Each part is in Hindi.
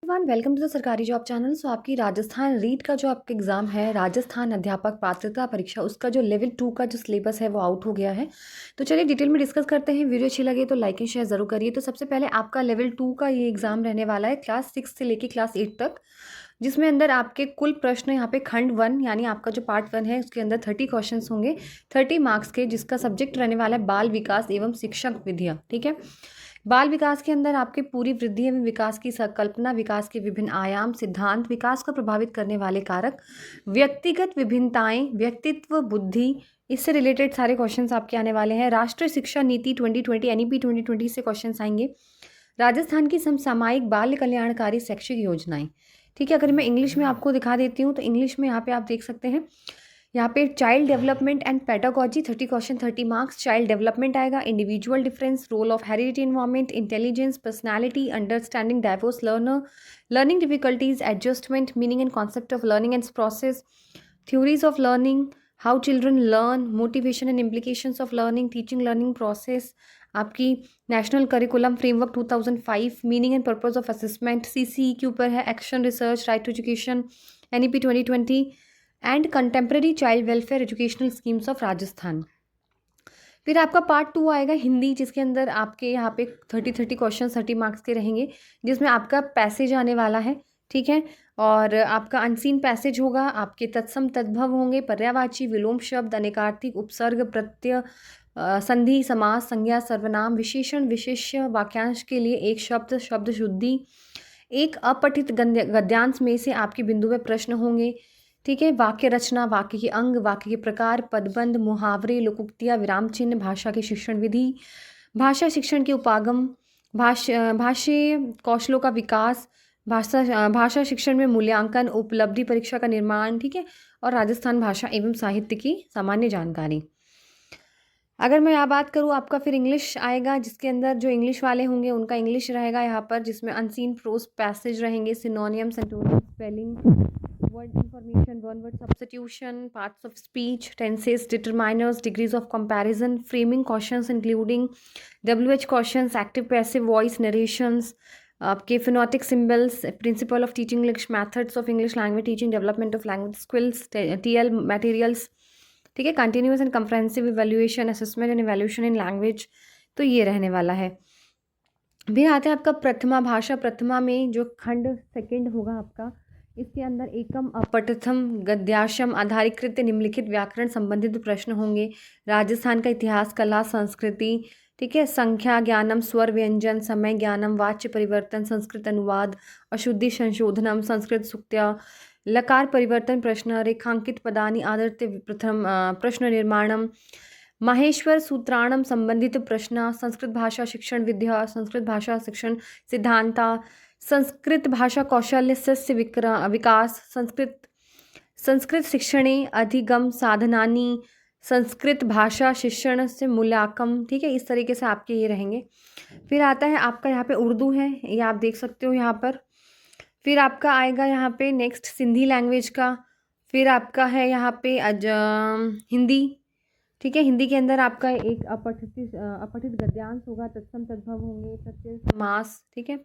एवरीवन वेलकम टू द सरकारी जॉब चैनल। सो आपकी राजस्थान रीट का जो आपका एग्ज़ाम है, राजस्थान अध्यापक पात्रता परीक्षा, उसका जो लेवल 2 का जो सिलेबस है वो आउट हो गया है। तो चलिए डिटेल में डिस्कस करते हैं। वीडियो अच्छी लगे तो लाइक एंड शेयर ज़रूर करिए। तो सबसे पहले आपका लेवल 2 का ये एग्ज़ाम रहने वाला है क्लास 6 से लेके क्लास 8 तक, जिसमें अंदर आपके कुल प्रश्न यहाँ पे खंड 1 यानी आपका जो पार्ट 1 है उसके अंदर 30 क्वेश्चन होंगे 30 मार्क्स के, जिसका सब्जेक्ट रहने वाला है बाल विकास एवं शिक्षक विधियाँ। ठीक है। बाल विकास के अंदर आपकी पूरी वृद्धि एवं विकास की संकल्पना, विकास के विभिन्न आयाम, सिद्धांत, विकास को प्रभावित करने वाले कारक, व्यक्तिगत विभिन्नताएं, व्यक्तित्व, बुद्धि, इससे रिलेटेड सारे क्वेश्चंस आपके आने वाले हैं। राष्ट्रीय शिक्षा नीति 2020 एनईपी 2020 से क्वेश्चंस आएंगे। राजस्थान की समसामयिक बाल कल्याणकारी शैक्षिक योजनाएं। ठीक है। अगर मैं इंग्लिश में आपको दिखा देती हूँ तो इंग्लिश में यहाँ पे आप देख सकते हैं, यहाँ पे child development and pedagogy 30 question 30 marks. Child development आएगा, individual difference, role of heredity environment, intelligence, personality, understanding diverse learner, learning difficulties, adjustment, meaning and concept of learning and process, theories of learning, how children learn, motivation and implications of learning, teaching learning process, आपकी national curriculum framework 2005, meaning and purpose of assessment, CCE के ऊपर है, action research, right to education, NEP 2020 and contemporary child welfare educational schemes of Rajasthan. फिर आपका पार्ट 2 आएगा हिंदी, जिसके अंदर आपके यहाँ पे 30 क्वेश्चन 30 मार्क्स के रहेंगे, जिसमें आपका पैसेज आने वाला है। ठीक है। और आपका अनसीन पैसेज होगा, आपके तत्सम तद्भव होंगे, पर्यायवाची, विलोम शब्द, अनेकार्थिक, उपसर्ग, प्रत्यय, संधि, समास, संज्ञा, सर्वनाम, विशेषण, विशेष्य, वाक्यांश के लिए एक शब्द, शब्द शुद्धि, एक अपठित गद्यांश में से आपके बिंदु में प्रश्न होंगे। ठीक है। वाक्य रचना, वाक्य के अंग, वाक्य के प्रकार, पदबंध, मुहावरे, लोकोक्तियाँ, विराम चिन्ह, भाषा के शिक्षण विधि, भाषा शिक्षण के उपागम, भाषीय कौशलों का विकास, भाषा शिक्षण में मूल्यांकन, उपलब्धि परीक्षा का निर्माण। ठीक है। और राजस्थान भाषा एवं साहित्य की सामान्य जानकारी। अगर मैं यहाँ बात करूँ, आपका फिर इंग्लिश आएगा, जिसके अंदर जो इंग्लिश वाले होंगे उनका इंग्लिश रहेगा यहाँ पर, जिसमें अनसीन प्रोज पैसेज रहेंगे, synonyms, antonyms, spelling, word information, one word substitution, parts of speech, tenses, determiners, degrees of comparison, framing questions including WH questions, active passive voice, narrations, आपके phonetic symbols, principle of teaching English, methods of English language teaching, development of language skills, TL materials. ठीक है। Continuous and comprehensive evaluation, assessment and evaluation in language, तो ये रहने वाला है। फिर आते हैं आपका प्रथमा भाषा। प्रथमा में जो खंड सेकंड होगा आपका, इसके अंदर एकम, अपठितम, गद्याशम आधारिकृत निम्नलिखित व्याकरण संबंधित प्रश्न होंगे। राजस्थान का इतिहास, कला, संस्कृति। ठीक है। संख्या ज्ञानम, स्वर व्यंजन, समय ज्ञानम, वाच्य परिवर्तन, संस्कृत अनुवाद, अशुद्धि संशोधनम, संस्कृत सुक्त्या, लकार परिवर्तन प्रश्न, रेखांकित पदानि आदर्त प्रथम प्रश्न निर्माणम, माहेश्वर सूत्राणम संबंधित प्रश्न, संस्कृत भाषा शिक्षण विद्या, संस्कृत भाषा शिक्षण सिद्धांता, संस्कृत भाषा कौशल्य सस्य विकास, संस्कृत शिक्षणे अधिगम साधनानि, संस्कृत भाषा शिक्षण से मूल्यांकन। ठीक है। इस तरीके से आपके ये रहेंगे। फिर आता है आपका यहाँ पे उर्दू है, ये आप देख सकते हो यहाँ पर। फिर आपका आएगा यहाँ पे नेक्स्ट सिंधी लैंग्वेज का। फिर आपका है यहाँ पे हिंदी। ठीक है। हिंदी के अंदर आपका एक अपठित गद्यांश होगा, तत्सम तद्भव होंगे, प्रत्यय समास। ठीक है।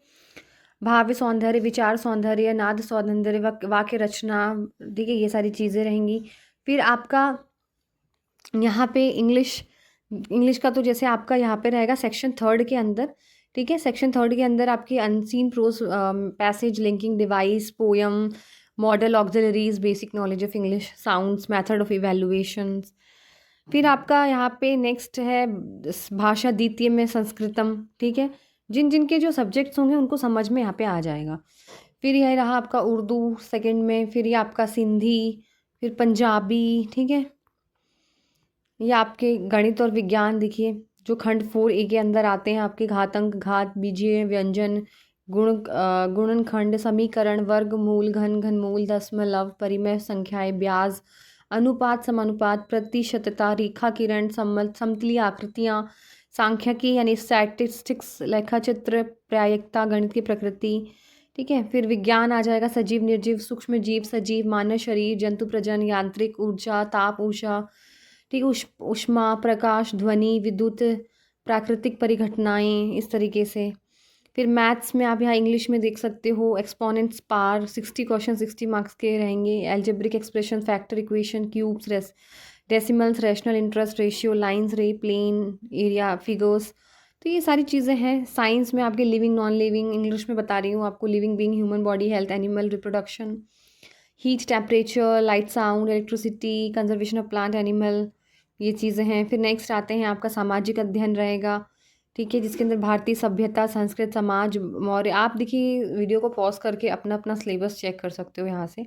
भाव्य सौंदर्य, विचार सौंदर्य, नाद सौंदर्य, वाक्य रचना। ठीक है। ये सारी चीज़ें रहेंगी। फिर आपका यहाँ पे इंग्लिश का तो जैसे आपका यहाँ पे रहेगा सेक्शन 3 के अंदर। ठीक है। सेक्शन 3 के अंदर आपकी unseen prose passage, linking device, poem, modal auxiliaries, basic knowledge of English, sounds, method of evaluations. फिर आपका यहाँ पे नेक्स्ट है भाषा द्वितीय में संस्कृतम। ठीक है। जिन जिनके जो सब्जेक्ट्स होंगे उनको समझ में यहाँ पे आ जाएगा। फिर यह रहा आपका उर्दू सेकंड में। फिर ये आपका सिंधी, फिर पंजाबी। ठीक है। ये आपके गणित और विज्ञान देखिए, जो खंड 4A के अंदर आते हैं आपके घातांक, घात, बीजीय, व्यंजन, गुणनखंड, समीकरण, वर्ग मूल, घनमूल, दशमलव, परिमेय संख्याएं, ब्याज, अनुपात, समानुपात, प्रतिशतता, रेखा किरण, समतलीय आकृतियाँ, सांख्यिकी यानी स्टैटिस्टिक्स, लेखाचित्र, प्रायिकता, गणित की प्रकृति। ठीक है। फिर विज्ञान आ जाएगा, सजीव, निर्जीव, सूक्ष्म जीव, सजीव, मानव शरीर, जंतु प्रजनन, यांत्रिक, ऊर्जा, ताप, ऊषा। ठीक, ऊष्मा, प्रकाश, ध्वनि, विद्युत, प्राकृतिक परिघटनाएं, इस तरीके से। फिर मैथ्स में आप यहाँ इंग्लिश में देख सकते हो, एक्सपोनेंट्स पार 60 क्वेश्चन 60 मार्क्स के रहेंगे, algebraic expression, factor equation, cubes, decimals, rational interest ratio, lines रे, प्लेन एरिया, फिगर्स। तो ये सारी चीज़ें हैं। साइंस में आपके लिविंग नॉन लिविंग, इंग्लिश में बता रही हूँ आपको, living being, human body, health, animal reproduction, heat, temperature, light, sound, electricity, conservation of plant, animal, ये चीज़ें हैं। फिर नेक्स्ट आते हैं आपका सामाजिक अध्ययन रहेगा, ठीक है, जिसके अंदर भारतीय सभ्यता, संस्कृत, समाज, मौर्य। आप देखिए वीडियो को पॉज करके अपना अपना सिलेबस चेक कर सकते हो यहाँ से,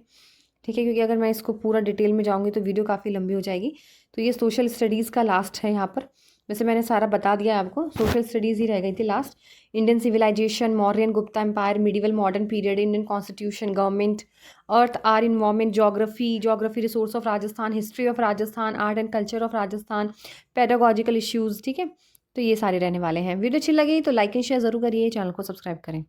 ठीक है, क्योंकि अगर मैं इसको पूरा डिटेल में जाऊँगी तो वीडियो काफ़ी लंबी हो जाएगी। तो ये सोशल स्टडीज़ का लास्ट है यहाँ पर। वैसे मैंने सारा बता दिया है आपको, सोशल स्टडीज़ ही रह गई थी last. Indian civilization, Mauryan Gupta empire, medieval modern period, Indian constitution, government, earth, R, environment, geography resource of Rajasthan, history of Rajasthan, art and culture of Rajasthan, pedagogical issues, ठीक है। तो ये सारे रहने वाले हैं। वीडियो अच्छी लगी तो लाइक एंड शेयर ज़रूर करिए, चैनल को सब्सक्राइब करें।